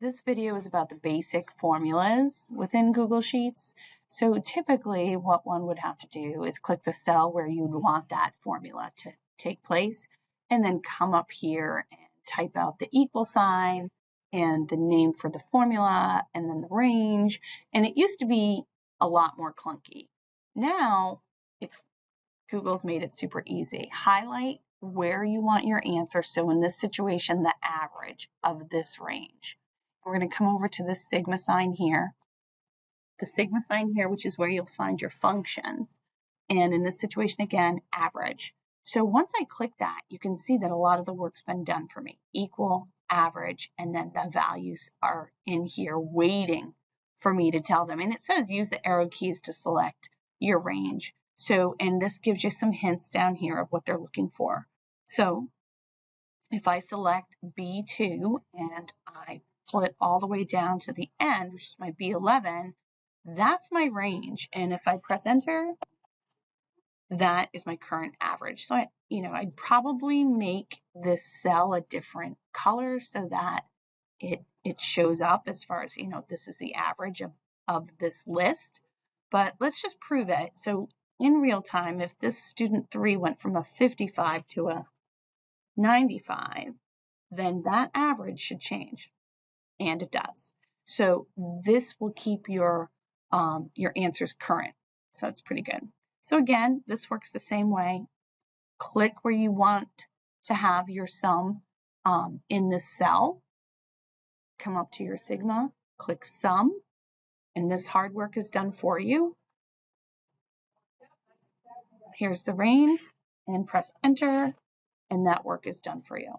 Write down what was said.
This video is about the basic formulas within Google Sheets. So typically what one would have to do is click the cell where you'd want that formula to take place and then come up here and type out the equal sign and the name for the formula and then the range. And it used to be a lot more clunky. Now Google's made it super easy. Highlight where you want your answer. So in this situation, the average of this range. We're going to come over to this sigma sign here. The sigma sign here, which is where you'll find your functions. And in this situation, again, average. So once I click that, you can see that a lot of the work's been done for me. Equal, average, and then the values are in here waiting for me to tell them. And it says use the arrow keys to select your range. So, and this gives you some hints down here of what they're looking for. So if I select B2 and I pull it all the way down to the end, which is my B11, that's my range. And if I press enter, that is my current average. So I'd probably make this cell a different color so that it shows up as far as, this is the average of this list. But let's just prove it. So in real time, if this student 3 went from a 55 to a 95, then that average should change. And it does. So this will keep your answers current. So it's pretty good. So again, this works the same way. Click where you want to have your sum in this cell. Come up to your sigma, click sum, and this hard work is done for you. Here's the range, and press enter, and that work is done for you.